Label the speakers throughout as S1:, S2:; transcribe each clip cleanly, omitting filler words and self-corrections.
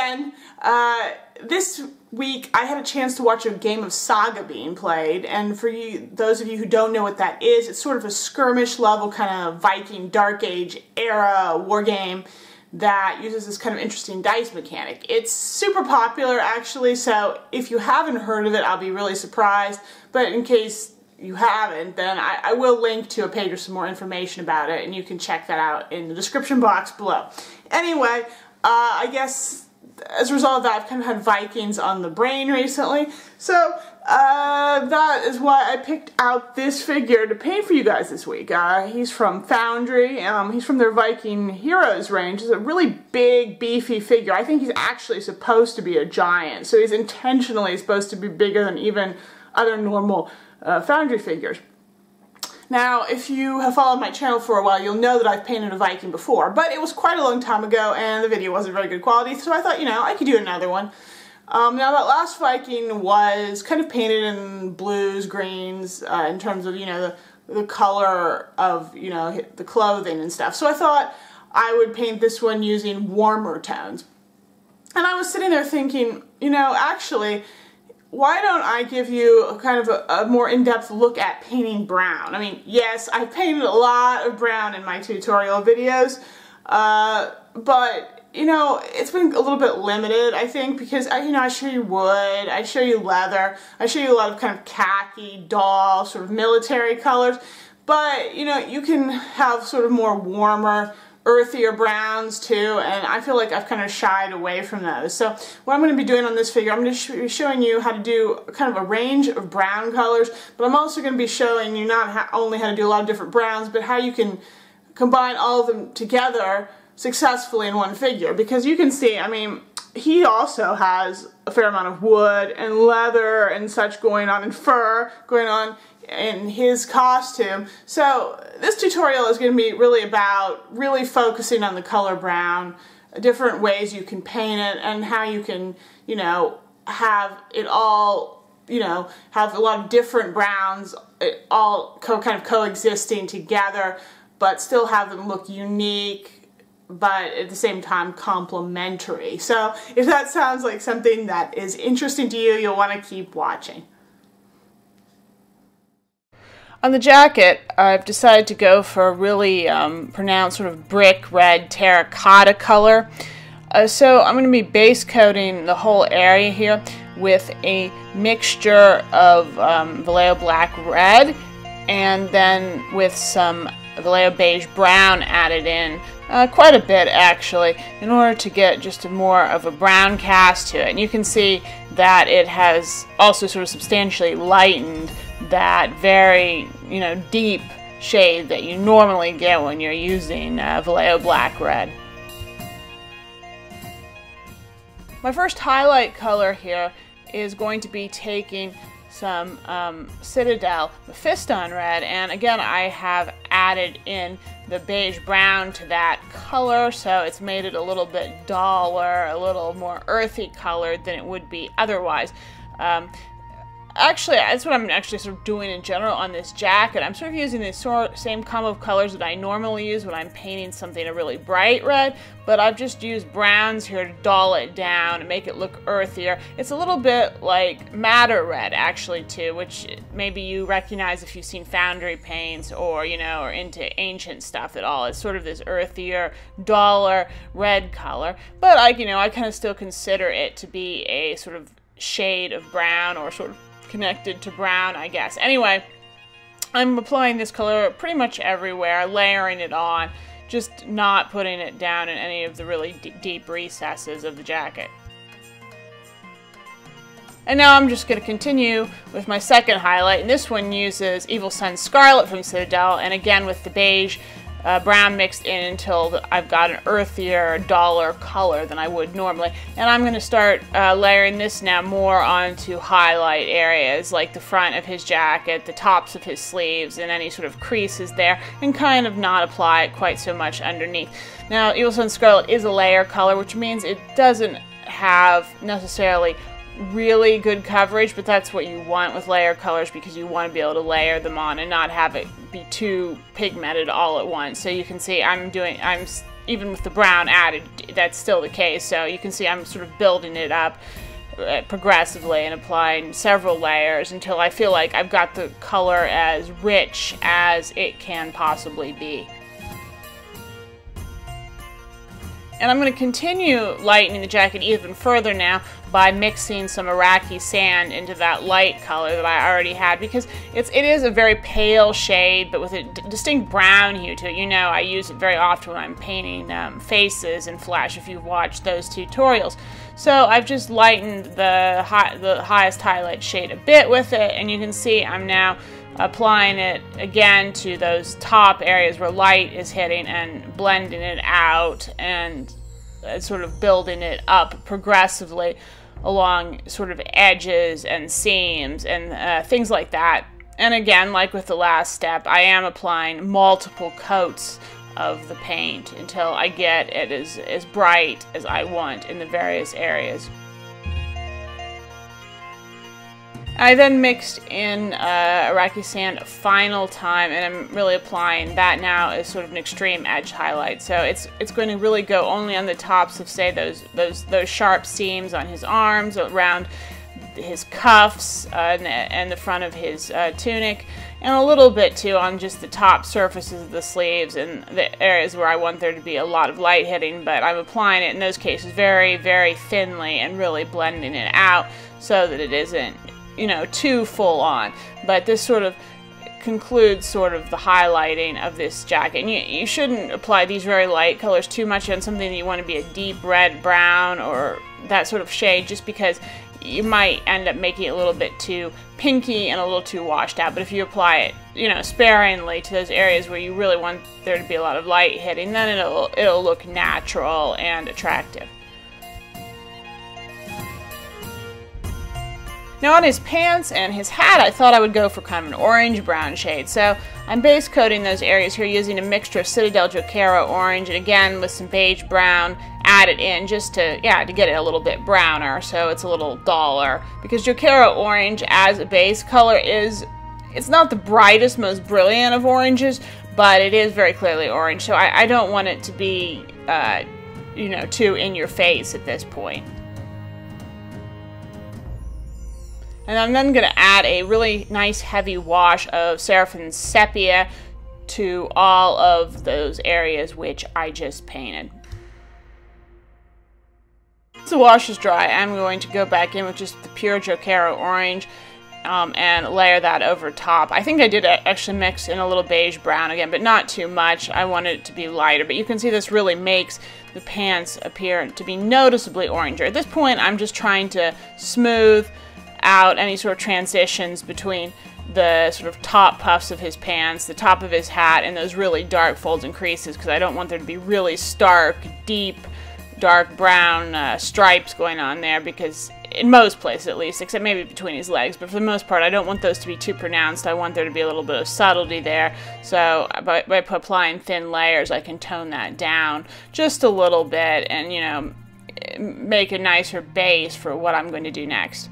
S1: again. This week I had a chance to watch a game of SAGA being played, and for you, those of you who don't know what that is, it's sort of a skirmish level kind of Viking Dark Age era war game that uses this kind of interesting dice mechanic. It's super popular actually, so if you haven't heard of it, I'll be really surprised, but in case you haven't, then I will link to a page with some more information about it, and you can check that out in the description box below. Anyway, I guess as a result of that, I've kind of had Vikings on the brain recently, so that is why I picked out this figure to paint for you guys this week. He's from Foundry. He's from their Viking Heroes range. He's a really big, beefy figure. I think he's actually supposed to be a giant, so he's intentionally supposed to be bigger than even other normal Foundry figures. Now, if you have followed my channel for a while, you'll know that I've painted a Viking before, but it was quite a long time ago and the video wasn't very good quality, so I thought, you know, I could do another one. Now that last Viking was kind of painted in blues, greens, in terms of, you know, the color of, you know, the clothing and stuff. So I thought I would paint this one using warmer tones. And I was sitting there thinking, you know, actually, why don't I give you a kind of a more in-depth look at painting brown? I mean, yes, I've painted a lot of brown in my tutorial videos, but you know, it's been a little bit limited, I think, because you know, I show you wood, I show you leather, I show you a lot of kind of khaki, dull, sort of military colors, but you know, you can have sort of more warmer, earthier browns too, and I feel like I've kind of shied away from those. So what I'm going to be doing on this figure, I'm going to be showing you how to do kind of a range of brown colors, but I'm also going to be showing you not only how to do a lot of different browns, but how you can combine all of them together successfully in one figure. Because you can see, I mean, he also has a fair amount of wood and leather and such going on, and fur going on in his costume. So this tutorial is going to be really about really focusing on the color brown, different ways you can paint it, and how you can, you know, have it all, you know, have a lot of different browns all kind of coexisting together, but still have them look unique, but at the same time complementary. So if that sounds like something that is interesting to you, you'll want to keep watching. On the jacket, I've decided to go for a really pronounced sort of brick red terracotta color. So I'm going to be base coating the whole area here with a mixture of Vallejo black red, and then with some Vallejo beige brown added in, quite a bit actually, in order to get just more of a brown cast to it. And you can see that it has also sort of substantially lightened that very, you know, deep shade that you normally get when you're using Vallejo black red. My first highlight color here is going to be taking some Citadel Mephiston red, and again I have added in the beige brown to that color, so it's made it a little bit duller, a little more earthy colored than it would be otherwise. Actually, that's what I'm actually sort of doing in general on this jacket. I'm sort of using the same combo of colors that I normally use when I'm painting something a really bright red, but I've just used browns here to dull it down and make it look earthier. It's a little bit like madder red actually too, which maybe you recognize if you've seen Foundry paints or, you know, or into ancient stuff at all. It's sort of this earthier, duller red color, but I kind of still consider it to be a sort of shade of brown, or sort of connected to brown, I guess. Anyway, I'm applying this color pretty much everywhere, layering it on, just not putting it down in any of the really deep recesses of the jacket. And now I'm just going to continue with my second highlight, and this one uses Evil Sunz Scarlet from Citadel, and again with the beige brown mixed in until I've got an earthier, duller color than I would normally. And I'm going to start layering this now more onto highlight areas like the front of his jacket, the tops of his sleeves, and any sort of creases there, and kind of not apply it quite so much underneath. Now, Evil Sunz Scarlet is a layer color, which means it doesn't have necessarily really good coverage, but that's what you want with layer colors, because you want to be able to layer them on and not have it be too pigmented all at once. So you can see I'm
S2: even with the brown added, that's still the case. So you can see I'm sort of building it up progressively and applying several layers until I feel like I've got the color as rich as it can possibly be. And I'm going to continue lightening the jacket even further now by mixing some Iraqi sand into that light color that I already had, because it is a very pale shade but with a distinct brown hue to it. You know, I use it very often when I'm painting faces in Flash, if you've watched those tutorials. So I've just lightened the highest highlight shade a bit with it, and you can see I'm now applying it again to those top areas where light is hitting and blending it out and sort of building it up progressively along sort of edges and seams and things like that. And again, like with the last step, I am applying multiple coats of the paint until I get it as bright as I want in the various areas. I then mixed in Iraqi sand a final time, and I'm really applying that now as sort of an extreme edge highlight. So it's going to really go only on the tops of, say, those sharp seams on his arms, around his cuffs, and the front of his tunic, and a little bit too on just the top surfaces of the sleeves and the areas where I want there to be a lot of light hitting. But I'm applying it in those cases very, very thinly and really blending it out so that it isn't, you know, too full on. But this sort of concludes sort of the highlighting of this jacket. And you shouldn't apply these very light colors too much on something that you want to be a deep red, brown, or that sort of shade, just because you might end up making it a little bit too pinky and a little too washed out. But if you apply it, you know, sparingly to those areas where you really want there to be a lot of light hitting, then it'll look natural and attractive. Now on his pants and his hat, I thought I would go for kind of an orange-brown shade. So I'm base coating those areas here using a mixture of Citadel Jokera orange and again with some beige brown added in just to get it a little bit browner so it's a little duller. Because Jokera orange as a base color it's not the brightest, most brilliant of oranges, but it is very clearly orange. So I don't want it to be, you know, too in your face at this point. And I'm then going to add a really nice heavy wash of Seraphim Sepia to all of those areas which I just painted. Once the wash is dry, I'm going to go back in with just the pure Jokera orange and layer that over top. I think I did actually mix in a little beige brown again, but not too much. I wanted it to be lighter, but you can see this really makes the pants appear to be noticeably oranger. At this point, I'm just trying to smooth out any sort of transitions between the sort of top puffs of his pants, the top of his hat, and those really dark folds and creases, because I don't want there to be really stark, deep, dark brown stripes going on there, because in most places at least, except maybe between his legs, but for the most part I don't want those to be too pronounced. I want there to be a little bit of subtlety there. So by applying thin layers I can tone that down just a little bit and, you know, make a nicer base for what I'm going to do next.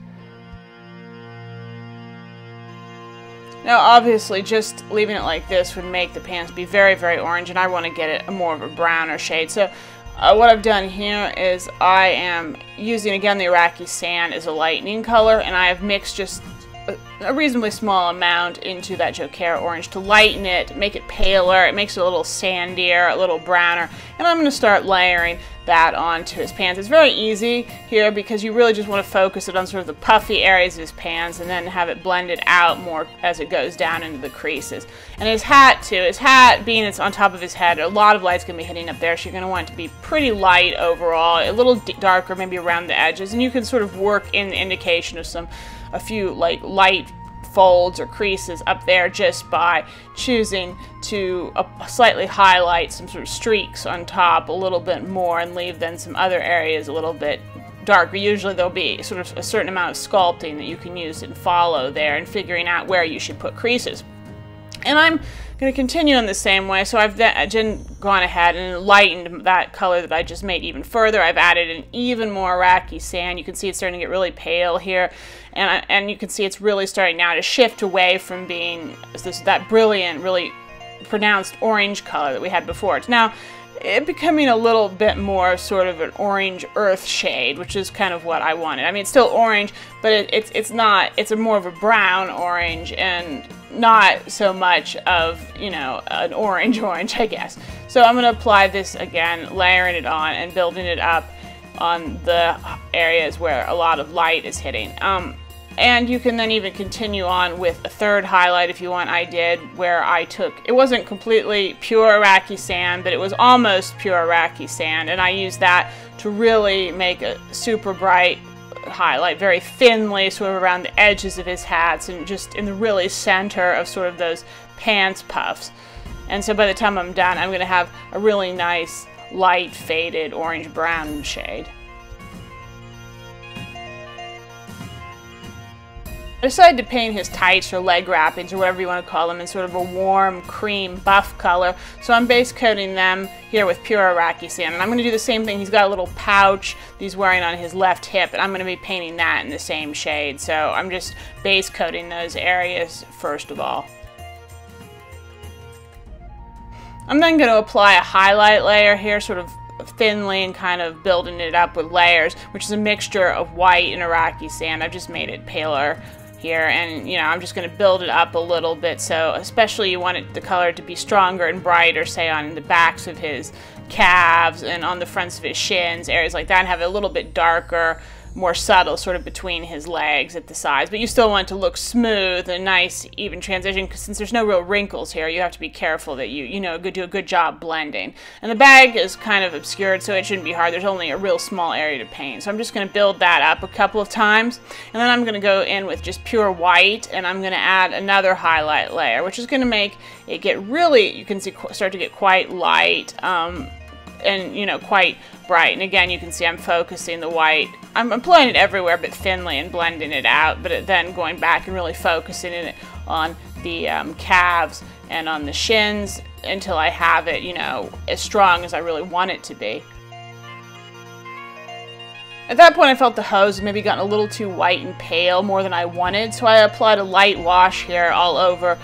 S2: Now obviously just leaving it like this would make the pants be very, very orange, and I want to get it more of a browner shade. So what I've done here is I am using again the Iraqi sand as a lightening color, and I have mixed just a reasonably small amount into that Jokera orange to lighten it, make it paler. It makes it a little sandier, a little browner, and I'm going to start layering that onto his pants. It's very easy here because you really just want to focus it on sort of the puffy areas of his pants and then have it blended out more as it goes down into the creases. And his hat too, his hat being it's on top of his head, a lot of light's going to be hitting up there, so you're going to want it to be pretty light overall, a little darker maybe around the edges, and you can sort of work in the indication of a few like light folds or creases up there just by choosing to slightly highlight some sort of streaks on top a little bit more and leave then some other areas a little bit darker. Usually there'll be sort of a certain amount of sculpting that you can use and follow there and figuring out where you should put creases. And I'm going to continue in the same way, so I've then gone ahead and lightened that color that I just made even further. I've added in even more Iraqi sand. You can see it's starting to get really pale here, and you can see it's really starting now to shift away from being that brilliant, really pronounced orange color that we had before. It's now it becoming a little bit more sort of an orange earth shade, which is kind of what I wanted. I mean, it's still orange, but it's not, it's a more of a brown orange and not so much of, you know, an orange, I guess. So I'm going to apply this again, layering it on and building it up on the areas where a lot of light is hitting. And you can then even continue on with a third highlight if you want. I did where I took, it wasn't completely pure Iraqi sand, but it was almost pure Iraqi sand, and I used that to really make a super bright highlight, very thinly sort of around the edges of his hats and just in the really center of sort of those pants puffs. And so by the time I'm done, I'm going to have a really nice light faded orange brown shade. I decided to paint his tights or leg wrappings or whatever you want to call them in sort of a warm cream buff color. So I'm base coating them here with pure Iraqi sand. And I'm going to do the same thing. He's got a little pouch that he's wearing on his left hip, and I'm going to be painting that in the same shade. So I'm just base coating those areas first of all. I'm then going to apply a highlight layer here, sort of thinly, and kind of building it up with layers, which is a mixture of white and Iraqi sand. I've just made it paler here, and you know, I'm just going to build it up a little bit. So especially you want the color to be stronger and brighter, say on the backs of his calves and on the fronts of his shins, areas like that, and have it a little bit darker, more subtle sort of between his legs at the sides. But you still want it to look smooth and nice, even transition, because since there's no real wrinkles here, you have to be careful that you know, do a good job blending. And the bag is kind of obscured, so it shouldn't be hard. There's only a real small area to paint. So I'm just going to build that up a couple of times, and then I'm going to go in with just pure white, and I'm going to add another highlight layer, which is going to make it get really, you can see, start to get quite light, and you know, quite bright. And again, you can see I'm focusing the white. I'm applying it everywhere but thinly and blending it out, but then going back and really focusing it on the calves and on the shins until I have it, you know, as strong as I really want it to be. At that point I felt the hose had maybe gotten a little too white and pale, more than I wanted, so I applied a light wash here all over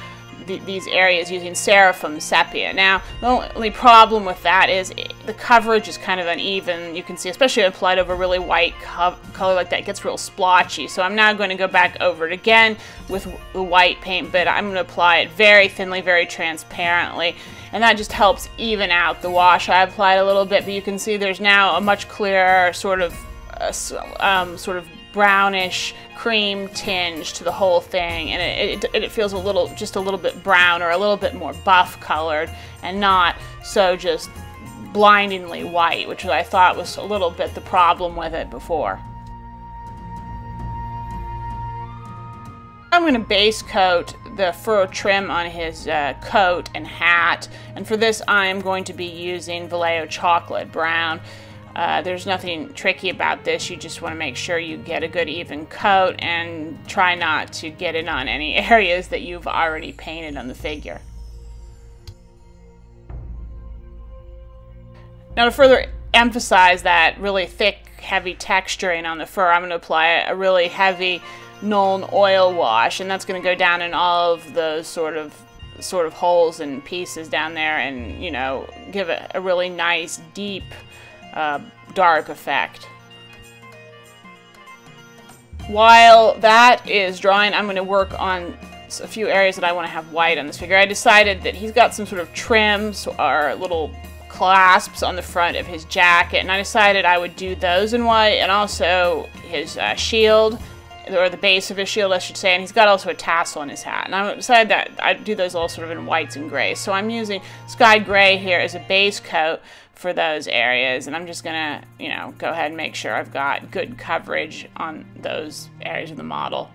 S2: these areas using Seraphim Sepia. Now, the only problem with that is the coverage is kind of uneven. You can see, especially applied over really white color like that, it gets real splotchy. So I'm now going to go back over it again with the white paint, but I'm going to apply it very thinly, very transparently, and that just helps even out the wash I applied a little bit. But you can see there's now a much clearer sort of brownish cream tinge to the whole thing, and it feels just a little bit brown or a little bit more buff colored, and not so just blindingly white, which I thought was a little bit the problem with it before. I'm going to base coat the fur trim on his coat and hat, and for this I am going to be using Vallejo Chocolate Brown. There's nothing tricky about this. You just want to make sure you get a good even coat and try not to get it on any areas that you've already painted on the figure. Now, to further emphasize that really thick, heavy texturing on the fur, I'm going to apply a really heavy Nuln oil wash, and that's going to go down in all of those sort of holes and pieces down there, and you know, give it a really nice deep dark effect. While that is drying, I'm going to work on a few areas that I want to have white on this figure. I decided that he's got some sort of trims or little clasps on the front of his jacket, and I decided I would do those in white, and also his shield, or the base of his shield I should say, and he's got also a tassel on his hat. And I decided that I'd do those all sort of in whites and grays. So I'm using Sky Gray here as a base coat for those areas, and I'm just gonna, you know, go ahead and make sure I've got good coverage on those areas of the model.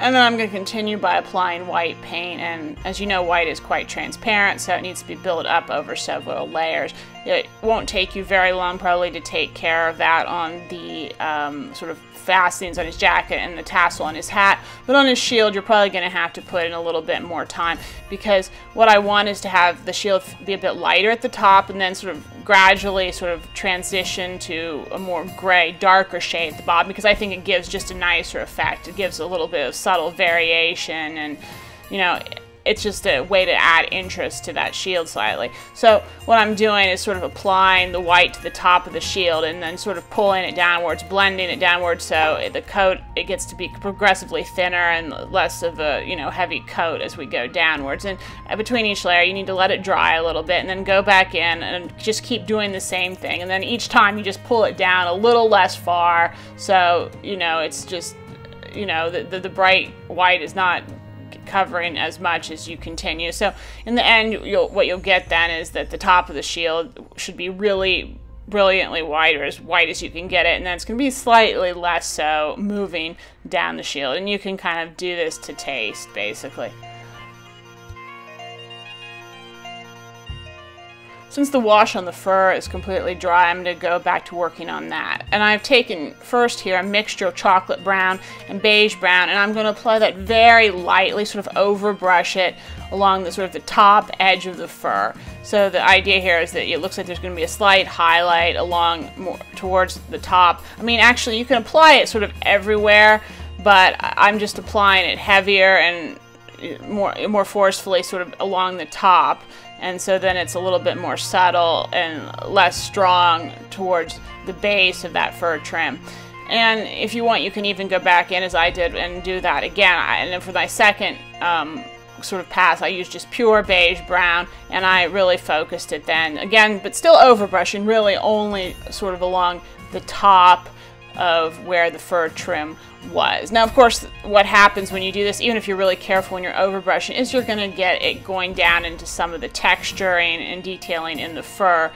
S2: And then I'm going to continue by applying white paint, and as you know, white is quite transparent, so it needs to be built up over several layers. It won't take you very long probably to take care of that on the sort of fastenings on his jacket and the tassel on his hat, but on his shield you're probably going to have to put in a little bit more time, because what I want is to have the shield be a bit lighter at the top and then sort of gradually sort of transition to a more gray, darker shade at the bottom, because I think it gives just a nicer effect. It gives a little bit of subtle variation, and you know, it's just a way to add interest to that shield slightly. So what I'm doing is sort of applying the white to the top of the shield and then sort of pulling it downwards, blending it downwards, so the coat, it gets to be progressively thinner and less of a, you know, heavy coat as we go downwards. And between each layer you need to let it dry a little bit and then go back in and just keep doing the same thing. And then each time you just pull it down a little less far, so, you know, it's just, you know, the bright white is not covering as much as you continue. So in the end, what you'll get then is that the top of the shield should be really brilliantly white, or as white as you can get it, and then it's going to be slightly less so moving down the shield. And you can kind of do this to taste, basically. Since the wash on the fur is completely dry, I'm going to go back to working on that. And I've taken first here a mixture of chocolate brown and beige brown, and I'm going to apply that very lightly, sort of overbrush it along the sort of the top edge of the fur. So the idea here is that it looks like there's going to be a slight highlight along more towards the top. I mean, actually you can apply it sort of everywhere, but I'm just applying it heavier and more forcefully sort of along the top. And so then it's a little bit more subtle and less strong towards the base of that fur trim. And if you want, you can even go back in, as I did, and do that again. And then for my second sort of pass, I used just pure beige brown, and I really focused it then. Again, but still overbrushing, really only sort of along the top of where the fur trim was. Now, of course, what happens when you do this, even if you're really careful when you're overbrushing, is you're going to get it going down into some of the texturing and detailing in the fur.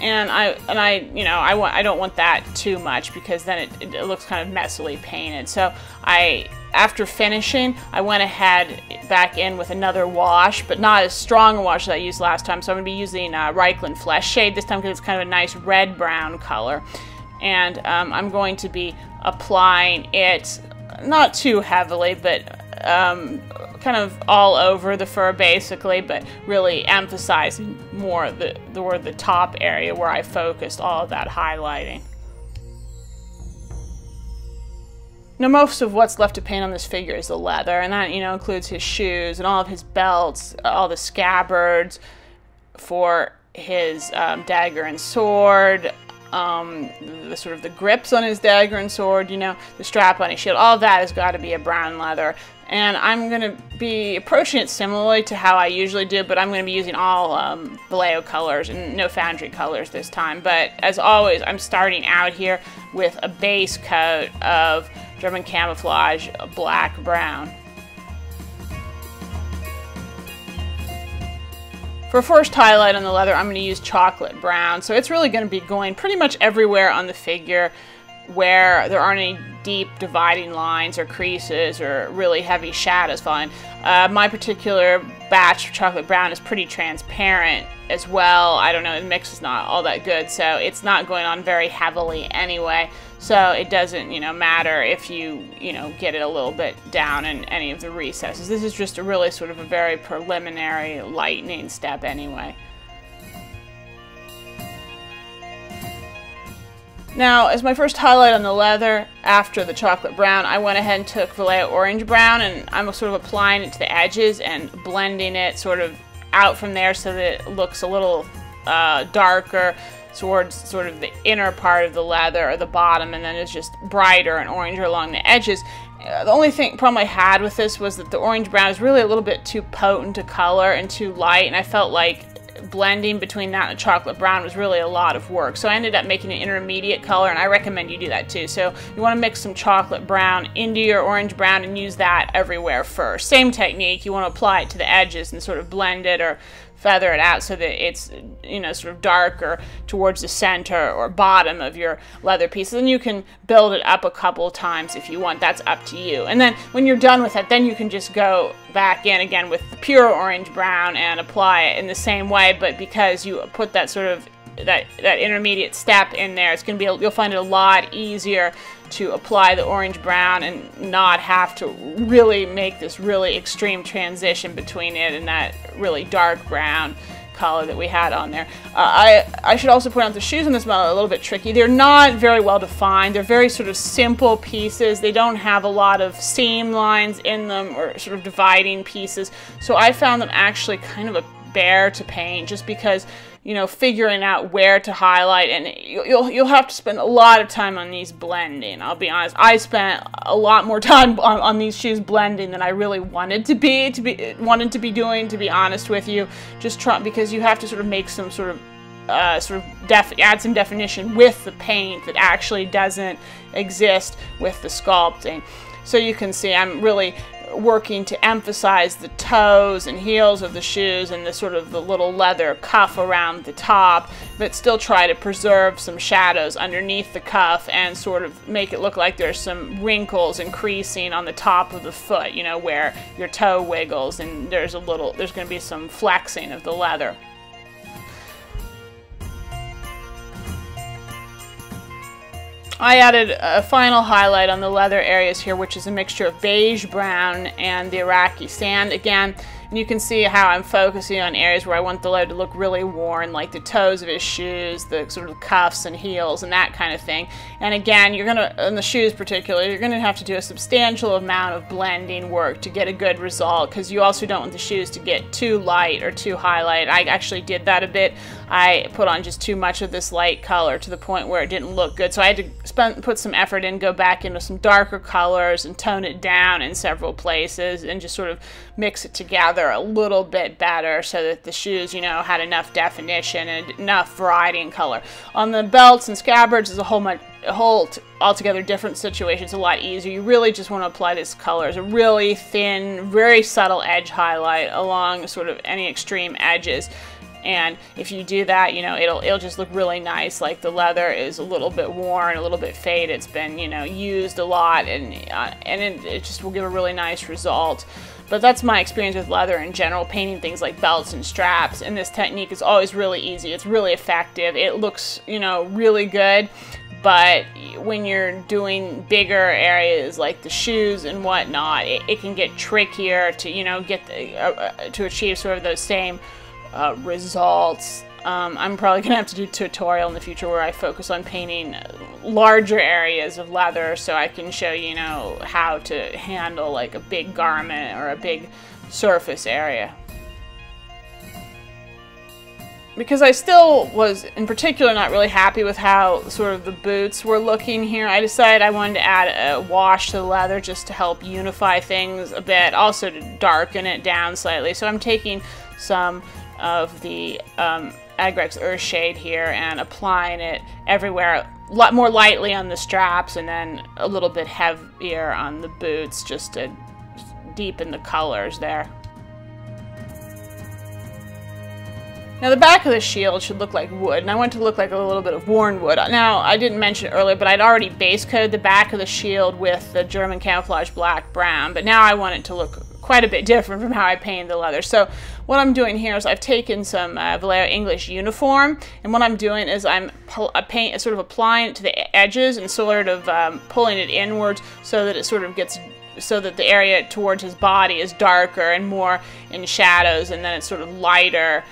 S2: And I don't want that too much, because then it looks kind of messily painted. So after finishing, I went ahead back in with another wash, but not as strong a wash as I used last time. So I'm going to be using Reichland Flesh Shade this time, because it's kind of a nice red-brown color. And I'm going to be applying it not too heavily, but kind of all over the fur basically, but really emphasizing more the top area where I focused all of that highlighting. Now, most of what's left to paint on this figure is the leather, and that, you know, includes his shoes and all of his belts, all the scabbards for his dagger and sword, the sort of the grips on his dagger and sword, you know, the strap on his shield, all of that has got to be a brown leather. And I'm going to be approaching it similarly to how I usually do, but I'm going to be using all Vallejo colors and no Foundry colors this time. But as always, I'm starting out here with a base coat of German camouflage black-brown. For first highlight on the leather, I'm going to use chocolate brown. So it's really going to be going pretty much everywhere on the figure where there aren't any deep dividing lines or creases or really heavy shadows falling. My particular batch of chocolate brown is pretty transparent as well. I don't know, the mix is not all that good, so it's not going on very heavily anyway. So it doesn't, you know, matter if you get it a little bit down in any of the recesses. This is just a really sort of a very preliminary lightening step anyway. Now, as my first highlight on the leather, after the chocolate brown, I went ahead and took Vallejo orange brown, and I'm sort of applying it to the edges and blending it sort of out from there so that it looks a little darker towards sort of the inner part of the leather or the bottom, and then it's just brighter and oranger along the edges. The only problem I had with this was that the orange brown is really a little bit too potent to color and too light, and I felt like blending between that and the chocolate brown was really a lot of work. So I ended up making an intermediate color, and I recommend you do that too. So you want to mix some chocolate brown into your orange brown and use that everywhere first. Same technique, you want to apply it to the edges and sort of blend it or feather it out so that it's, you know, sort of darker towards the center or bottom of your leather pieces. And you can build it up a couple times if you want. That's up to you. And then when you're done with it, then you can just go back in again with the pure orange brown and apply it in the same way. But because you put that sort of that intermediate step in there, it's going to be, you'll find it a lot easier to apply the orange brown and not have to really make this really extreme transition between it and that really dark brown color that we had on there. I should also point out the shoes in this model are a little bit tricky. They're not very well defined. They're very sort of simple pieces. They don't have a lot of seam lines in them or sort of dividing pieces. So I found them actually kind of a bear to paint, just because, you know, figuring out where to highlight, and you'll have to spend a lot of time on these blending. I'll be honest, I spent a lot more time on these shoes blending than I really wanted to be doing, to be honest with you. Just because you have to sort of make some sort of add some definition with the paint that actually doesn't exist with the sculpting. So you can see I'm really working to emphasize the toes and heels of the shoes and the sort of the little leather cuff around the top, but still try to preserve some shadows underneath the cuff and sort of make it look like there's some wrinkles and creasing on the top of the foot, you know, where your toe wiggles, and there's going to be some flexing of the leather. I added a final highlight on the leather areas here, which is a mixture of beige brown and the Iraqi sand again. And you can see how I'm focusing on areas where I want the leather to look really worn, like the toes of his shoes, the sort of cuffs and heels and that kind of thing. And again, you're gonna, in the shoes particularly, you're gonna have to do a substantial amount of blending work to get a good result, because you also don't want the shoes to get too light or too highlight. I actually did that a bit. I put on just too much of this light color to the point where it didn't look good. So I had to put some effort in, go back into some darker colors and tone it down in several places and just sort of mix it together a little bit better so that the shoes, you know, had enough definition and enough variety in color. On the belts and scabbards is a whole altogether different situation. It's a lot easier. You really just want to apply this color as a really thin, very subtle edge highlight along sort of any extreme edges. And if you do that, you know, it'll just look really nice. Like the leather is a little bit worn, a little bit faded. It's been, you know, used a lot, and it just will give a really nice result. But that's my experience with leather in general, painting things like belts and straps. And this technique is always really easy. It's really effective. It looks, you know, really good. But when you're doing bigger areas like the shoes and whatnot, it can get trickier to, you know, get to achieve sort of those same results. I'm probably gonna have to do a tutorial in the future where I focus on painting larger areas of leather, so I can show you, you know, how to handle like a big garment or a big surface area. Because I still was, in particular, not really happy with how sort of the boots were looking here, I decided I wanted to add a wash to the leather just to help unify things a bit, also to darken it down slightly. So I'm taking some of the Agrex Earth Shade here and applying it everywhere, a lot more lightly on the straps and then a little bit heavier on the boots, just to deepen the colors there. Now the back of the shield should look like wood, and I want it to look like a little bit of worn wood. Now, I didn't mention it earlier, but I'd already base coated the back of the shield with the German camouflage black brown, but now I want it to look quite a bit different from how I painted the leather. So what I'm doing here is I've taken some Vallejo English uniform, and what I'm doing is I'm sort of applying it to the edges and sort of pulling it inwards so that it sort of gets, so that the area towards his body is darker and more in shadows, and then it's sort of lighter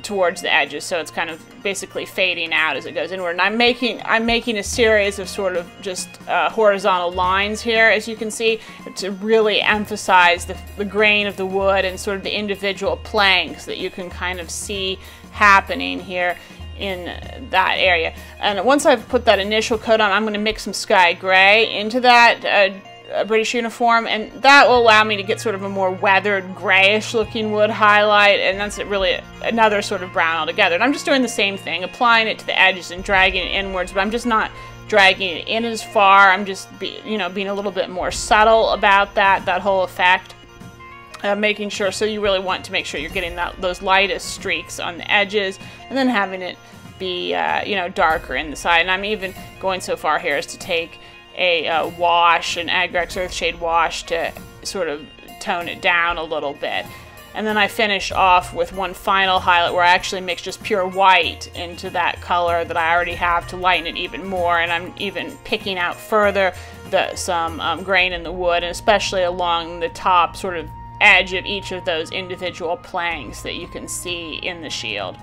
S2: towards the edges, so it's kind of basically fading out as it goes inward. And I'm making a series of sort of just horizontal lines here, as you can see, to really emphasize the grain of the wood and sort of the individual planks that you can kind of see happening here in that area. And once I've put that initial coat on, I'm going to mix some sky gray into that British uniform, and that will allow me to get sort of a more weathered grayish looking wood highlight, and that's really another sort of brown altogether. And I'm just doing the same thing, applying it to the edges and dragging it inwards, but I'm just not dragging it in as far. I'm just being a little bit more subtle about that whole effect, making sure, so you really want to make sure you're getting those lightest streaks on the edges, and then having it be darker in the side. And I'm even going so far here as to take a wash, an Agrex Earthshade wash, to sort of tone it down a little bit. And then I finish off with one final highlight where I actually mix just pure white into that color that I already have to lighten it even more, and I'm even picking out further some grain in the wood, and especially along the top sort of edge of each of those individual planks that you can see in the shield.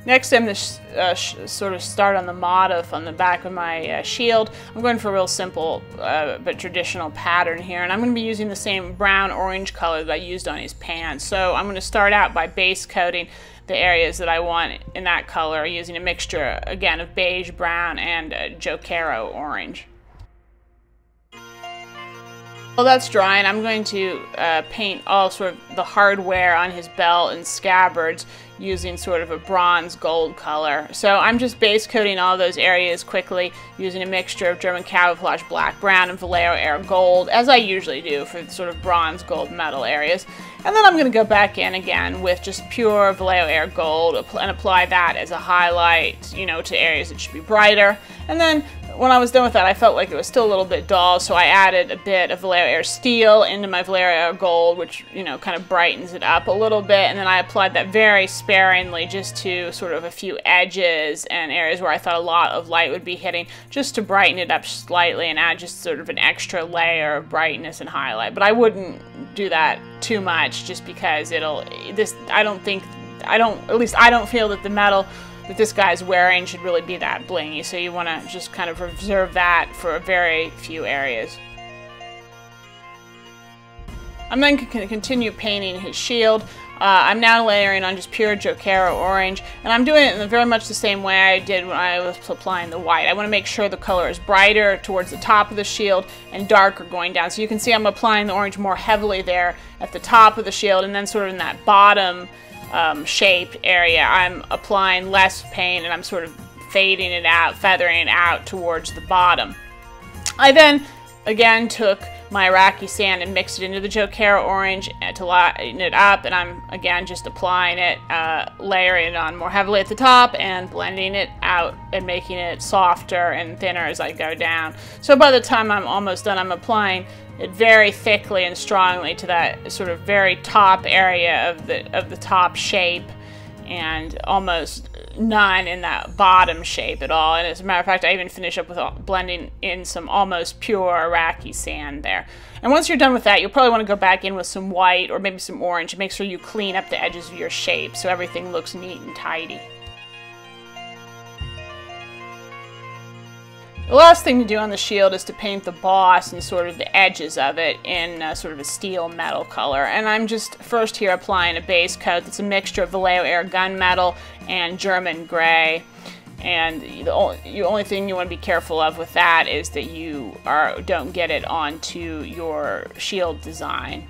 S2: Next, I'm going to sort of start on the motif on the back of my shield. I'm going for a real simple but traditional pattern here, and I'm going to be using the same brown-orange color that I used on his pants. So I'm going to start out by base coating the areas that I want in that color, using a mixture, again, of beige, brown, and Jokero orange. Well, that's dry, and I'm going to paint all sort of the hardware on his belt and scabbards using sort of a bronze gold color. So I'm just base coating all those areas quickly using a mixture of German camouflage black, brown, and Vallejo Air gold, as I usually do for the sort of bronze gold metal areas. And then I'm going to go back in again with just pure Vallejo Air gold and apply that as a highlight, you know, to areas that should be brighter. And then when I was done with that, I felt like it was still a little bit dull, so I added a bit of Vallejo Air steel into my Vallejo Air gold, which, you know, kind of brightens it up a little bit. And then I applied that very sparingly just to sort of a few edges and areas where I thought a lot of light would be hitting, just to brighten it up slightly and add just sort of an extra layer of brightness and highlight. But I wouldn't do that too much, just because at least I don't feel that the metal that this guy's wearing should really be that blingy, so you want to just kind of reserve that for a very few areas. I'm then going to continue painting his shield. I'm now layering on just pure Jokero orange, and I'm doing it in very much the same way I did when I was applying the white. I want to make sure the color is brighter towards the top of the shield and darker going down. So you can see I'm applying the orange more heavily there at the top of the shield, and then sort of in that bottom shaped area I'm applying less paint, and I'm sort of fading it out, feathering it out towards the bottom. I then again took my Iraqi sand and mixed it into the Jokero orange to lighten it up, and I'm again just applying it, layering it on more heavily at the top and blending it out and making it softer and thinner as I go down. So by the time I'm almost done, I'm applying it very thickly and strongly to that sort of very top area of the top shape, and almost none in that bottom shape at all. And as a matter of fact, I even finish up with blending in some almost pure Iraqi sand there. And once you're done with that, you'll probably want to go back in with some white or maybe some orange and make sure you clean up the edges of your shape so everything looks neat and tidy. The last thing to do on the shield is to paint the boss and sort of the edges of it in sort of a steel metal color. And I'm just first here applying a base coat that's a mixture of Vallejo Air gunmetal and German gray. And the only thing you want to be careful of with that is that you don't get it onto your shield design.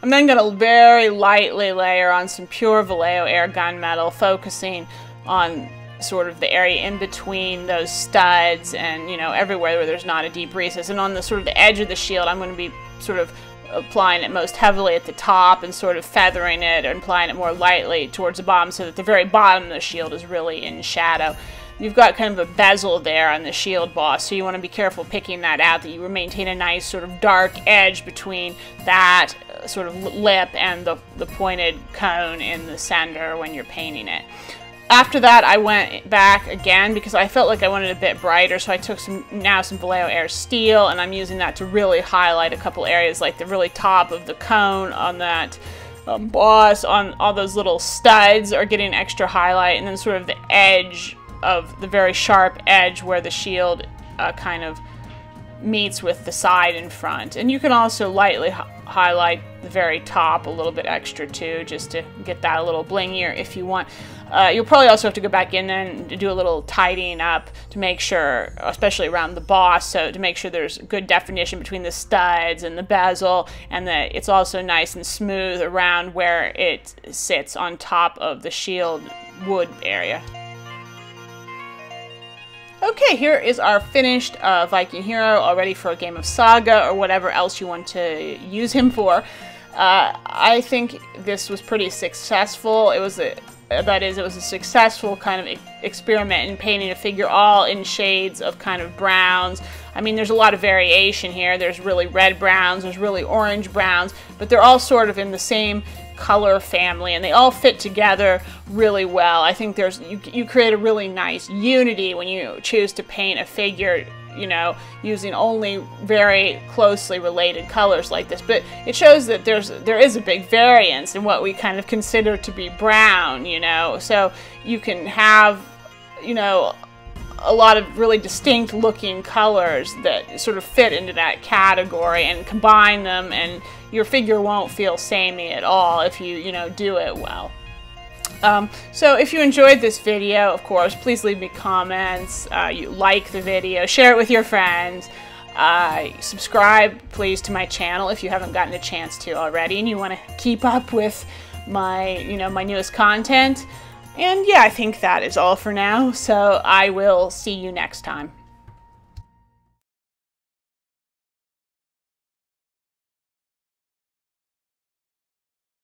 S2: I'm then going to very lightly layer on some pure Vallejo Air gunmetal, focusing on sort of the area in between those studs and, you know, everywhere where there's not a deep recess. And on the sort of the edge of the shield, I'm going to be sort of applying it most heavily at the top and sort of feathering it and applying it more lightly towards the bottom, so that the very bottom of the shield is really in shadow. You've got kind of a bezel there on the shield boss, so you want to be careful picking that out, that you maintain a nice sort of dark edge between that sort of lip and the pointed cone in the center when you're painting it. After that, I went back again because I felt like I wanted a bit brighter, so I took some Vallejo Air steel, and I'm using that to really highlight a couple areas, like the really top of the cone on that boss, on all those little studs are getting extra highlight, and then sort of the edge of the very sharp edge where the shield kind of meets with the side and front. And you can also lightly highlight the very top a little bit extra too, just to get that a little blingier if you want. You'll probably also have to go back in and do a little tidying up to make sure, especially around the boss, so to make sure there's good definition between the studs and the bezel, and that it's also nice and smooth around where it sits on top of the shield wood area. Okay, here is our finished Viking hero, all ready for a game of Saga or whatever else you want to use him for. I think this was pretty successful. It was a successful kind of experiment in painting a figure all in shades of kind of browns. I mean, there's a lot of variation here. There's really red browns, there's really orange browns, but they're all sort of in the same color family, and they all fit together really well. I think you create a really nice unity when you choose to paint a figure, you know, using only very closely related colors like this. But it shows that there is a big variance in what we kind of consider to be brown, you know. So you can have, you know, a lot of really distinct looking colors that sort of fit into that category, and combine them, and your figure won't feel samey at all if you know, do it well. So if you enjoyed this video, of course, please leave me comments, you like the video, share it with your friends, subscribe please to my channel if you haven't gotten a chance to already and you want to keep up with my, you know, my newest content. And yeah, I think that is all for now, so I will see you next time.